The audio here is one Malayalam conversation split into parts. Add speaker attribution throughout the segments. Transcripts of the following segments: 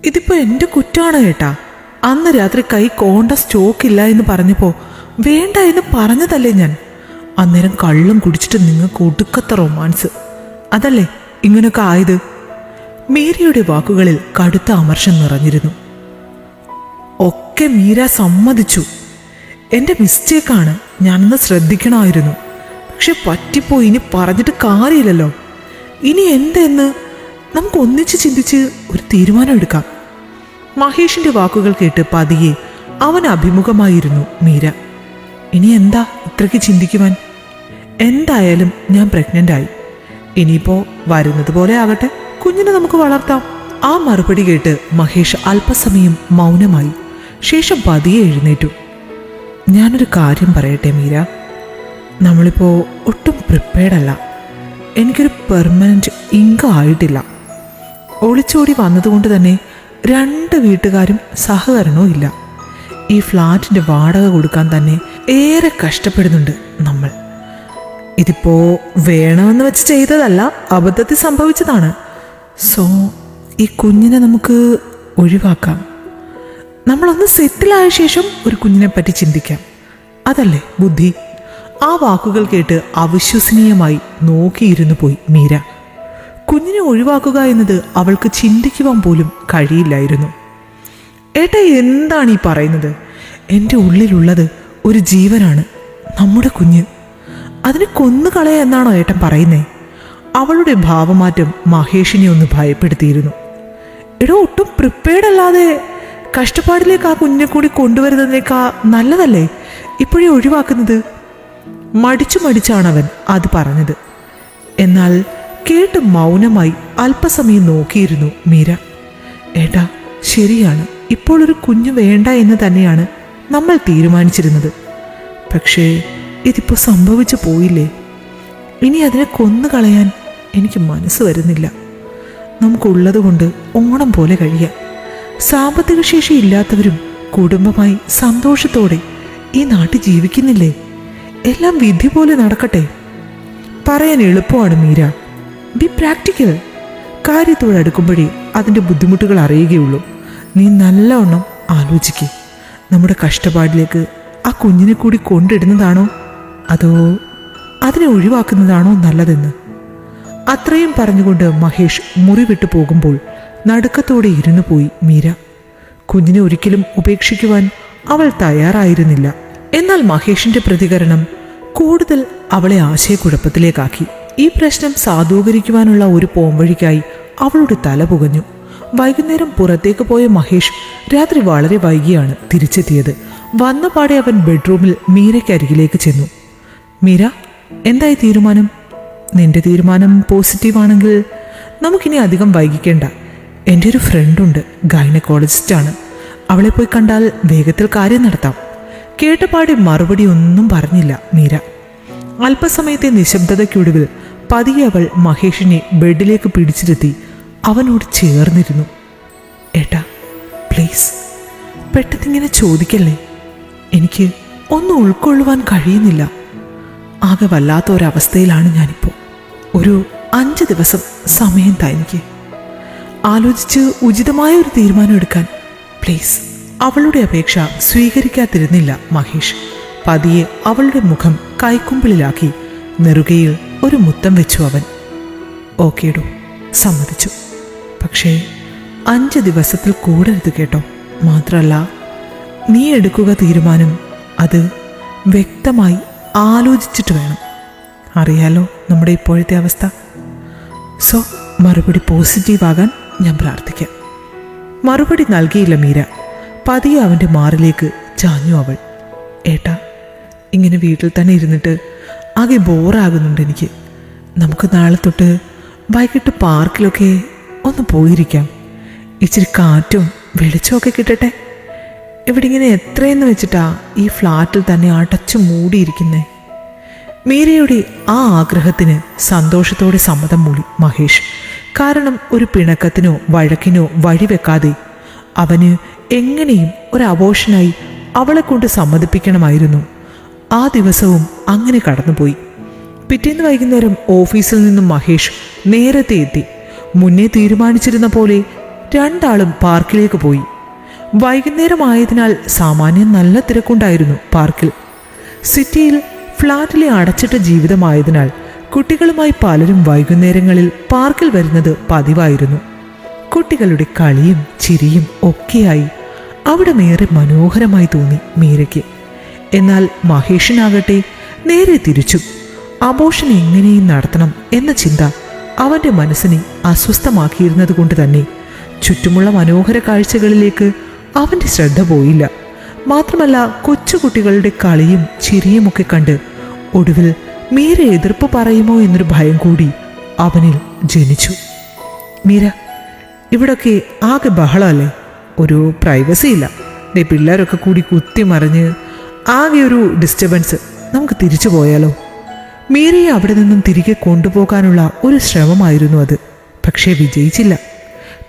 Speaker 1: ഇതിപ്പോ എന്റെ കുറ്റാണ് കേട്ടാ. അന്ന് രാത്രി കൈ കോണ്ട സ്റ്റോക്കില്ല എന്ന് പറഞ്ഞപ്പോ വേണ്ട എന്ന് പറഞ്ഞതല്ലേ ഞാൻ. അന്നേരം കള്ളും കുടിച്ചിട്ട് നിങ്ങൾക്ക് ഒടുക്കത്ത റൊമാൻസ്, അതല്ലേ ഇങ്ങനൊക്കെ ആയത്. മീരയുടെ വാക്കുകളിൽ കടുത്ത അമർഷം നിറഞ്ഞിരുന്നു. ഒക്കെ മീര സമ്മതിച്ചു, എന്റെ മിസ്റ്റേക്കാണ്, ഞാനൊന്ന് ശ്രദ്ധിക്കണമായിരുന്നു. പക്ഷെ പറ്റിപ്പോയി, ഇനി പറഞ്ഞിട്ട് കാര്യമില്ലല്ലോ. ഇനി എന്തെന്ന് നമുക്ക് ഒന്നിച്ച് ചിന്തിച്ച് ഒരു തീരുമാനം എടുക്കാം. മഹേഷിന്റെ വാക്കുകൾ കേട്ട് പതിയെ അവൻ അഭിമുഖമായിരുന്നു മീര. ഇനി എന്താ ഇത്രയ്ക്ക് ചിന്തിക്കുവാൻ? എന്തായാലും ഞാൻ പ്രഗ്നന്റ് ആയി. ഇനിയിപ്പോ വരുന്നത് പോലെ ആകട്ടെ, കുഞ്ഞിനെ നമുക്ക് വളർത്താം. ആ മറുപടി കേട്ട് മഹേഷ് അല്പസമയം മൗനമായി. ശേഷം പതിയെ എഴുന്നേറ്റു. ഞാനൊരു കാര്യം പറയട്ടെ മീര, നമ്മളിപ്പോ ഒട്ടും പ്രിപ്പയർഡല്ല. എനിക്കൊരു പെർമനന്റ് ഇൻകം ആയിട്ടില്ല. ഒളിച്ചോടി വന്നതുകൊണ്ട് തന്നെ 2 വീട്ടുകാരും സഹകരണവും ഇല്ല. ഈ ഫ്ലാറ്റിന്റെ വാടക കൊടുക്കാൻ തന്നെ ഏറെ കഷ്ടപ്പെടുന്നുണ്ട് നമ്മൾ. ഇതിപ്പോ വേണമെന്ന് വെച്ച് ചെയ്തതല്ല, അബദ്ധത്തിൽ സംഭവിച്ചതാണ്. സോ ഈ കുഞ്ഞിനെ നമുക്ക് ഒഴിവാക്കാം. നമ്മളൊന്ന് സെറ്റിലായ ശേഷം ഒരു കുഞ്ഞിനെ പറ്റി ചിന്തിക്കാം, അതല്ലേ ബുദ്ധി. ആ വാക്കുകൾ കേട്ട് അവിശ്വസനീയമായി നോക്കിയിരുന്നു പോയി മീര. കുഞ്ഞിനെ ഒഴിവാക്കുക എന്നത് അവൾക്ക് ചിന്തിക്കുവാൻ പോലും കഴിയില്ലായിരുന്നു. ഏട്ടാ എന്താണ് ഈ പറയുന്നത്? എൻ്റെ ഉള്ളിലുള്ളത് ഒരു ജീവനാണ്, നമ്മുടെ കുഞ്ഞ്. അതിനെ കൊന്നുകളയ എന്നാണോ ഏട്ടൻ പറയുന്നേ? അവളുടെ ഭാവമാറ്റം മഹേഷിനെ ഒന്ന് ഭയപ്പെടുത്തിയിരുന്നു. എടോ, ഒട്ടും പ്രിപ്പയർഡ് അല്ലാതെ കഷ്ടപ്പാടിലേക്ക് ആ കുഞ്ഞിനെ കൂടി കൊണ്ടുവരുന്നതിനേക്കാൾ നല്ലതല്ലേ ഇപ്പോഴേ ഒഴിവാക്കുന്നത്? മടിച്ചാണവൻ അത് പറഞ്ഞത്. എന്നാൽ കേട്ട് മൗനമായി അല്പസമയം നോക്കിയിരുന്നു മീര. ഏട്ടാ ശരിയാണ്, ഇപ്പോൾ ഒരു കുഞ്ഞു വേണ്ട എന്ന് തന്നെയാണ് നമ്മൾ തീരുമാനിച്ചിരുന്നത്. പക്ഷേ ഇതിപ്പോ സംഭവിച്ചു പോയില്ലേ. ഇനി അതിനെ കൊന്നുകളയാൻ എനിക്ക് മനസ്സ് വരുന്നില്ല. നമുക്കുള്ളത് കൊണ്ട് ഓണം പോലെ കഴിയാം. സാമ്പത്തിക ശേഷി ഇല്ലാത്തവരും കുടുംബമായി സന്തോഷത്തോടെ ഈ നാട്ടിൽ ജീവിക്കുന്നില്ലേ. എല്ലാം വിധി പോലെ നടക്കട്ടെ. പറയാൻ എളുപ്പമാണ് മീര, ബി പ്രാക്ടിക്കൽ. കാര്യത്തോടടുക്കുമ്പോഴേ അതിൻ്റെ ബുദ്ധിമുട്ടുകൾ അറിയുകയുള്ളൂ. നീ നല്ലവണ്ണം ആലോചിക്കേ. നമ്മുടെ കഷ്ടപ്പാടിലേക്ക് ആ കുഞ്ഞിനെ കൂടി കൊണ്ടിടുന്നതാണോ അതോ അതിനെ ഒഴിവാക്കുന്നതാണോ നല്ലതെന്ന്. അത്രയും പറഞ്ഞുകൊണ്ട് മഹേഷ് മുറി വിട്ടു പോകുമ്പോൾ നടുക്കത്തോടെ ഇരുന്നു പോയി മീര. കുഞ്ഞിനെ ഒരിക്കലും ഉപേക്ഷിക്കുവാൻ അവൾ തയ്യാറായിരുന്നില്ല. എന്നാൽ മഹേഷിന്റെ പ്രതികരണം കൂടുതൽ അവളെ ആശയക്കുഴപ്പത്തിലേക്കാക്കി. ഈ പ്രശ്നം സാധൂകരിക്കുവാനുള്ള ഒരു പോംവഴിക്കായി അവളുടെ തല പുകഞ്ഞു. വൈകുന്നേരം പുറത്തേക്ക് പോയ മഹേഷ് രാത്രി വളരെ വൈകിയാണ് തിരിച്ചെത്തിയത്. വന്നപാടെ അവൻ ബെഡ്റൂമിൽ മീരയ്ക്കരികിലേക്ക് ചെന്നു. മീര, എന്തായി തീരുമാനം? നിന്റെ തീരുമാനം പോസിറ്റീവാണെങ്കിൽ നമുക്കിനി അധികം വൈകിക്കേണ്ട. എൻ്റെ ഒരു ഫ്രണ്ടുണ്ട്, ഗൈനക്കോളജിസ്റ്റാണ്. അവളെ പോയി കണ്ടാൽ വേഗത്തിൽ കാര്യം നടത്താം. കേട്ടപാടെ മറുപടി ഒന്നും പറഞ്ഞില്ല മീര. അല്പസമയത്തെ നിശബ്ദതയ്ക്കൊടുവിൽ പതിയെ അവൾ മഹേഷിനെ ബെഡിലേക്ക് പിടിച്ചിരുത്തി അവനോട് ചേർന്നിരുന്നു. ഏട്ടാ പ്ലീസ്, പെട്ടെന്നിങ്ങനെ ചോദിക്കല്ലേ. എനിക്ക് ഒന്നും ഉൾക്കൊള്ളുവാൻ കഴിയുന്നില്ല. ആകെ വല്ലാത്ത ഒരവസ്ഥയിലാണ് ഞാനിപ്പോൾ. ഒരു 5 ദിവസം സമയം തനിക്ക് ആലോചിച്ച് ഉചിതമായ ഒരു തീരുമാനം എടുക്കാൻ പ്ലീസ്. അവളുടെ അപേക്ഷ സ്വീകരിക്കാതിരുന്നില്ല മഹേഷ്. പതിയെ അവളുടെ മുഖം കൈക്കുമ്പിളിലാക്കി നെറുകയിൽ ഒരു മുത്തം വെച്ചു അവൻ. ഓക്കേടോ, സമ്മതിച്ചു. പക്ഷേ 5 ദിവസത്തിൽ കൂടരുത് കേട്ടോ. മാത്രമല്ല, നീ എടുക്കുക തീരുമാനം അത് വ്യക്തമായി ആലോചിച്ചിട്ട് വേണം. അറിയാലോ നമ്മുടെ ഇപ്പോഴത്തെ അവസ്ഥ. സോ മറുപടി പോസിറ്റീവാകാൻ ഞാൻ പ്രാർത്ഥിക്കാം. മറുപടി നൽകിയില്ല മീര. പതിയെ അവൻ്റെ മാറിലേക്ക് ചാഞ്ഞു അവൾ. ഏട്ടാ, ഇങ്ങനെ വീട്ടിൽ തന്നെ ഇരുന്നിട്ട് ആകെ ബോറാകുന്നുണ്ട് എനിക്ക്. നമുക്ക് നാളെ തൊട്ട് വൈകിട്ട് പാർക്കിലൊക്കെ ഒന്ന് പോയിരിക്കാം. ഇച്ചിരി കാറ്റും വെളിച്ചമൊക്കെ കിട്ടട്ടെ. ഇവിടെ ഇങ്ങനെ എത്രയെന്ന് വെച്ചിട്ടാ ഈ ഫ്ലാറ്റിൽ തന്നെ അടച്ചു മൂടിയിരിക്കുന്നേ. മീരയുടെ ആ ആഗ്രഹത്തിന് സന്തോഷത്തോടെ സമ്മതം മൂളി മഹേഷ്. കാരണം ഒരു പിണക്കത്തിനോ വഴക്കിനോ വഴിവെക്കാതെ അവന് എങ്ങനെയും ഒരു അബോഷനായി അവളെ കൊണ്ട് സമ്മതിപ്പിക്കണമായിരുന്നു. ആ ദിവസവും അങ്ങനെ കടന്നുപോയി. പിറ്റേന്ന് വൈകുന്നേരം ഓഫീസിൽ നിന്നും മഹേഷ് നേരത്തെ എത്തി. മുന്നേ തീരുമാനിച്ചിരുന്ന പോലെ രണ്ടാളും പാർക്കിലേക്ക് പോയി. വൈകുന്നേരമായതിനാൽ സാമാന്യം നല്ല തിരക്കുണ്ടായിരുന്നു പാർക്കിൽ. സിറ്റിയിൽ ഫ്ലാറ്റിലെ അടച്ചിട്ട ജീവിതമായതിനാൽ കുട്ടികളുമായി പലരും വൈകുന്നേരങ്ങളിൽ പാർക്കിൽ വരുന്നത് പതിവായിരുന്നു. കുട്ടികളുടെ കളിയും ചിരിയും ഒക്കെയായി അവിടമേറെ മനോഹരമായി തോന്നി മീരയ്ക്ക്. എന്നാൽ മഹേഷിനാകട്ടെ നേരെ തിരിച്ചു. അബോർഷൻ എങ്ങനെയും നടത്തണം എന്ന ചിന്ത അവന്റെ മനസ്സിനെ അസ്വസ്ഥമാക്കിയിരുന്നത് കൊണ്ട് തന്നെ ചുറ്റുമുള്ള മനോഹര കാഴ്ചകളിലേക്ക് അവന്റെ ശ്രദ്ധ പോയില്ല. മാത്രമല്ല, കൊച്ചുകുട്ടികളുടെ കളിയും ചിരിയുമൊക്കെ കണ്ട് ഒടുവിൽ മീര എതിർപ്പ് പറയുമോ എന്നൊരു ഭയം കൂടി അവനിൽ ജനിച്ചു. മീര, ഇവിടൊക്കെ ആകെ ബഹളമല്ലേ, ഒരു പ്രൈവസി ഇല്ല. പിള്ളേരൊക്കെ കൂടി കുത്തിമറിഞ്ഞ് ആകെ ഒരു ഡിസ്റ്റർബൻസ്. നമുക്ക് തിരിച്ചു പോയാലോ? മീരയെ അവിടെ നിന്നും തിരികെ കൊണ്ടുപോകാനുള്ള ഒരു ശ്രമമായിരുന്നു അത്. പക്ഷേ വിജയിച്ചില്ല.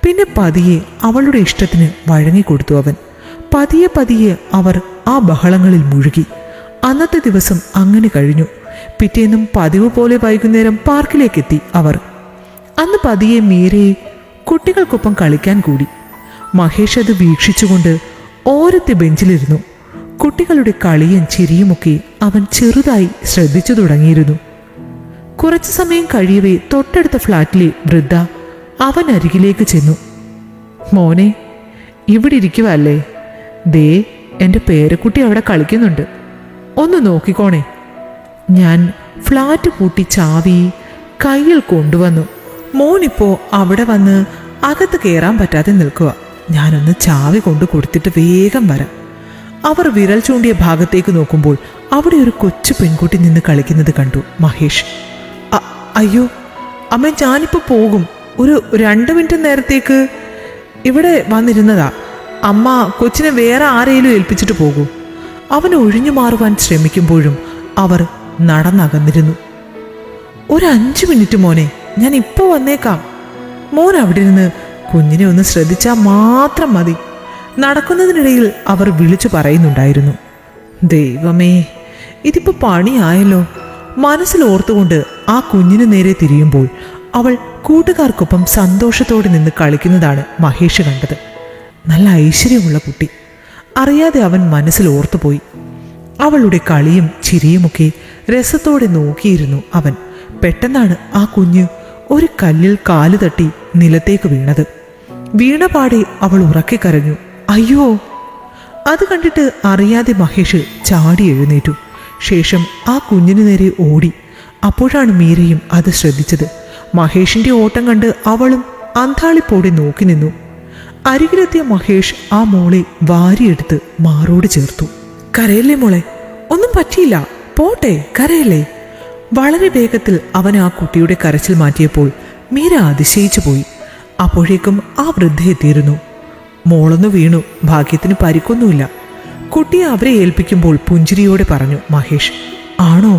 Speaker 1: പിന്നെ പതിയെ അവളുടെ ഇഷ്ടത്തിന് വഴങ്ങിക്കൊടുത്തു അവൻ. പതിയെ പതിയെ അവർ ആ ബഹളങ്ങളിൽ മുഴുകി. അന്നത്തെ ദിവസം അങ്ങനെ കഴിഞ്ഞു. പിറ്റേന്നും പതിവ് പോലെ വൈകുന്നേരം പാർക്കിലേക്കെത്തി അവർ. അന്ന് പതിയെ മീരയെ കുട്ടികൾക്കൊപ്പം കളിക്കാൻ കൂടി. മഹേഷ് അത് വീക്ഷിച്ചുകൊണ്ട് ഓരത്തെ ബെഞ്ചിലിരുന്നു. കുട്ടികളുടെ കളിയും ചിരിയുമൊക്കെ അവൻ ചെറുതായി ശ്രദ്ധിച്ചു തുടങ്ങിയിരുന്നു. കുറച്ചു സമയം കഴിയവേ തൊട്ടടുത്ത ഫ്ലാറ്റിലെ വൃദ്ധ അവൻ അരികിലേക്ക് ചെന്നു. മോനെ, ഇവിടെ ഇരിക്കുവല്ലേ? ദേ, എൻ്റെ പേരക്കുട്ടി അവിടെ കളിക്കുന്നുണ്ട്, ഒന്ന് നോക്കിക്കോണേ. ഞാൻ ഫ്ലാറ്റ് പൂട്ടി ചാവി കയ്യിൽ കൊണ്ടുവന്നു. മോനിപ്പോ അവിടെ വന്ന് അകത്ത് കയറാൻ പറ്റാതെ നിൽക്കുക. ഞാനൊന്ന് ചാവി കൊണ്ടു കൊടുത്തിട്ട് വേഗം വരാം. അവർ വിരൽ ചൂണ്ടിയ ഭാഗത്തേക്ക് നോക്കുമ്പോൾ അവിടെ ഒരു കൊച്ചു പെൺകുട്ടി നിന്ന് കളിക്കുന്നത് കണ്ടു മഹേഷ്. അയ്യോ അമ്മ, ഞാനിപ്പോൾ പോകും. ഒരു 2 മിനിറ്റ് നേരത്തേക്ക് ഇവിടെ വന്നിരുന്നതാ. അമ്മ കൊച്ചിനെ വേറെ ആരെയും ഏൽപ്പിച്ചിട്ട് പോകൂ. അവൻ ഒഴിഞ്ഞു മാറുവാൻ ശ്രമിക്കുമ്പോഴും അവർ നടന്നകന്നിരുന്നു. ഒരു 5 മിനിറ്റ് മോനെ, ഞാൻ ഇപ്പോൾ വന്നേക്കാം. മോൻ അവിടെ നിന്ന് കുഞ്ഞിനെ ഒന്ന് ശ്രദ്ധിച്ചാൽ മാത്രം മതി. നടക്കുന്നതിനിടയിൽ അവർ വിളിച്ചു പറയുന്നുണ്ടായിരുന്നു. ദൈവമേ, ഇതിപ്പോൾ പണിയായല്ലോ. മനസ്സിൽ ഓർത്തുകൊണ്ട് ആ കുഞ്ഞിന് നേരെ തിരിയുമ്പോൾ അവൾ കൂട്ടുകാർക്കൊപ്പം സന്തോഷത്തോടെ നിന്ന് കളിക്കുന്നതാണ് മഹേഷ് കണ്ടത്. നല്ല ഐശ്വര്യമുള്ള കുട്ടി. അറിയാതെ അവൻ മനസ്സിൽ ഓർത്തുപോയി. അവളുടെ കളിയും ചിരിയുമൊക്കെ രസത്തോടെ നോക്കിയിരുന്നു അവൻ. പെട്ടെന്നാണ് ആ കുഞ്ഞ് ഒരു കല്ലിൽ കാല് തട്ടി നിലത്തേക്ക് വീണത്. വീണപാടെ അവൾ ഉറക്കെ കരഞ്ഞു. അയ്യോ! അത് കണ്ടിട്ട് അറിയാതെ മഹേഷ് ചാടി എഴുന്നേറ്റു. ശേഷം ആ കുഞ്ഞിന് നേരെ ഓടി. അപ്പോഴാണ് മീരയും അത് ശ്രദ്ധിച്ചത്. മഹേഷിന്റെ ഓട്ടം കണ്ട് അവളും അന്താളിപ്പോടെ നോക്കി നിന്നു. അരികിലെത്തിയ മഹേഷ് ആ മോളെ വാരിയെടുത്ത് മാറോട് ചേർത്തു. കരയല്ലേ മോളെ, ഒന്നും പറ്റിയില്ല, പോട്ടെ, കരയല്ലേ. വളരെ വേഗത്തിൽ അവൻ ആ കുട്ടിയുടെ കരച്ചിൽ മാറ്റിയപ്പോൾ മീര അതിശയിച്ചു പോയി. അപ്പോഴേക്കും ആ വൃദ്ധ എത്തിയിരുന്നു. മോളൊന്നു വീണു, ഭാഗ്യത്തിന് പരിക്കൊന്നുമില്ല. കുട്ടിയെ അവരെ ഏൽപ്പിക്കുമ്പോൾ പുഞ്ചിരിയോടെ പറഞ്ഞു മഹേഷ്. ആണോ?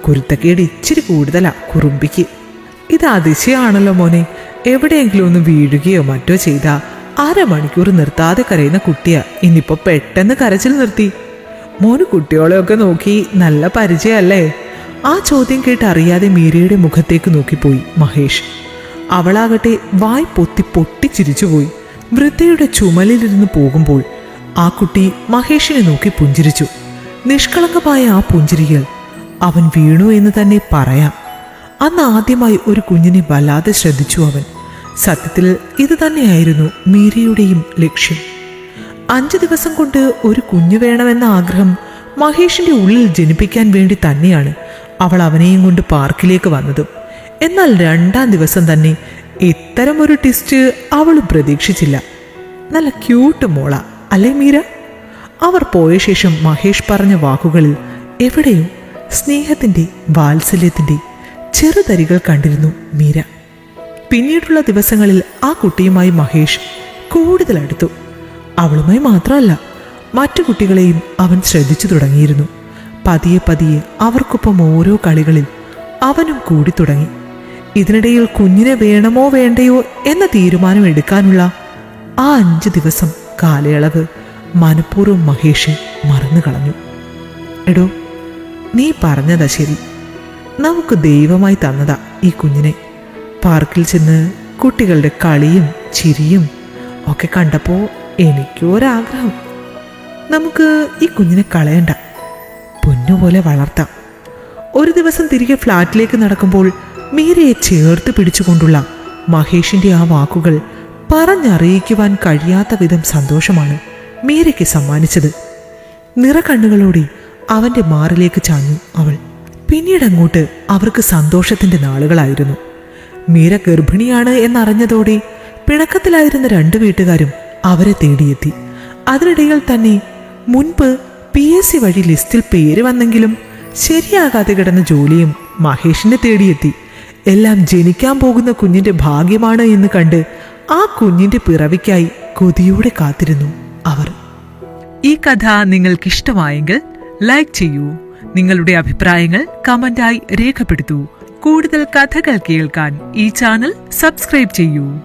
Speaker 1: കുരുത്തക്കേട് ഇച്ചിരി കൂടുതലാ കുറുമ്പിക്ക്. ഇത് അതിശയാണല്ലോ മോനെ. എവിടെയെങ്കിലും ഒന്ന് വീഴുകയോ മറ്റോ ചെയ്താ 1/2 മണിക്കൂർ നിർത്താതെ കരയുന്ന കുട്ടിയാ. ഇന്നിപ്പോ പെട്ടെന്ന് കരച്ചിൽ നിർത്തി. മോന് കുട്ടികളെയൊക്കെ നോക്കി നല്ല പരിചയമല്ലേ? ആ ചോദ്യം കേട്ട് അറിയാതെ മീരയുടെ മുഖത്തേക്ക് നോക്കിപ്പോയി മഹേഷ്. അവളാകട്ടെ വായ് പൊട്ടിച്ചിരിച്ചുപോയി. വൃദ്ധയുടെ ചുമലിലിരുന്ന് പോകുമ്പോൾ ആ കുട്ടി മഹേഷിനെ നോക്കി പുഞ്ചിരിച്ചു. നിഷ്കളങ്കമായ ആ പുഞ്ചിരിയിൽ അവൻ വീണു എന്ന് തന്നെ പറയാം. അന്ന് ആദ്യമായി ഒരു കുഞ്ഞിനെ വല്ലാതെ ശ്രദ്ധിച്ചു അവൻ. സത്യത്തിൽ ഇത് തന്നെയായിരുന്നു മീരയുടെയും ലക്ഷ്യം. 5 ദിവസം കൊണ്ട് ഒരു കുഞ്ഞു വേണമെന്ന ആഗ്രഹം മഹേഷിന്റെ ഉള്ളിൽ ജനിപ്പിക്കാൻ വേണ്ടി തന്നെയാണ് അവൾ അവനെയും കൊണ്ട് പാർക്കിലേക്ക് വന്നതും. എന്നാൽ 2-ാം ദിവസം തന്നെ ഇത്തരമൊരു ട്വിസ്റ്റ് അവൾ പ്രതീക്ഷിച്ചില്ല. നല്ല ക്യൂട്ട് മോള അല്ലേ മീര? അവർ പോയ ശേഷം മഹേഷ് പറഞ്ഞ വാക്കുകളിൽ എവിടെയോ സ്നേഹത്തിന്റെ വാത്സല്യത്തിന്റെ ചെറുതരികൾ കണ്ടിരുന്നു മീര. പിന്നീടുള്ള ദിവസങ്ങളിൽ ആ കുട്ടിയുമായി മഹേഷ് കൂടുതൽ അടുത്തു. അവളുമായി മാത്രമല്ല, മറ്റു കുട്ടികളെയും അവൻ ശ്രദ്ധിച്ചു തുടങ്ങിയിരുന്നു. പതിയെ പതിയെ അവർക്കൊപ്പം ഓരോ കളികളിൽ അവനും കൂടി തുടങ്ങി. ഇതിനിടയിൽ കുഞ്ഞിനെ വേണമോ വേണ്ടയോ എന്ന തീരുമാനം എടുക്കാനുള്ള ആ 5 ദിവസം കാലയളവ് മനഃപൂർവ്വം മഹേഷ് മറന്നു കളഞ്ഞു. എടോ, നീ പറഞ്ഞതാ ശരി. നമുക്ക് ദൈവമായി തന്നതാ ഈ കുഞ്ഞിനെ. പാർക്കിൽ ചെന്ന് കുട്ടികളുടെ കളിയും ചിരിയും ഒക്കെ കണ്ടപ്പോൾ എനിക്കൊരാഗ്രഹം. നമുക്ക് ഈ കുഞ്ഞിനെ കളയണ്ട, പൊന്നുപോലെ വളർത്താം. ഒരു ദിവസം തിരികെ ഫ്ലാറ്റിലേക്ക് നടക്കുമ്പോൾ മീരയെ ചേർത്ത് പിടിച്ചുകൊണ്ടുള്ള മഹേഷിന്റെ ആ വാക്കുകൾ പറഞ്ഞറിയിക്കുവാൻ കഴിയാത്ത വിധം സന്തോഷമാണ് മീരയ്ക്ക് സമ്മാനിച്ചത്. നിറകണ്ണുകളോടെ അവന്റെ മാറിലേക്ക് ചാഞ്ഞു അവൾ. പിന്നീടങ്ങോട്ട് അവർക്ക് സന്തോഷത്തിന്റെ നാളുകളായിരുന്നു. മീര ഗർഭിണിയാണ് എന്നറിഞ്ഞതോടെ പിണക്കത്തിലായിരുന്ന രണ്ടു വീട്ടുകാരും അവരെ തേടിയെത്തി. അതിനിടയിൽ തന്നെ മുൻപ് PSC വഴി ലിസ്റ്റിൽ പേര് വന്നെങ്കിലും ശരിയാകാതെ കിടന്ന ജോലിയും മഹേഷിനെ തേടിയെത്തി. എല്ലാം ജനിക്കാൻ പോകുന്ന കുഞ്ഞിന്റെ ഭാഗ്യമാണ് എന്ന് കണ്ട് ആ കുഞ്ഞിന്റെ പിറവിക്കായി കൊതിയോടെ കാത്തിരുന്നു അവർ. ഈ കഥ നിങ്ങൾക്കിഷ്ടമായെങ്കിൽ ലൈക്ക് ചെയ്യൂ. നിങ്ങളുടെ അഭിപ്രായങ്ങൾ കമന്റായി രേഖപ്പെടുത്തൂ. കൂടുതൽ കഥകൾ കേൾക്കാൻ ഈ ചാനൽ സബ്സ്ക്രൈബ് ചെയ്യൂ.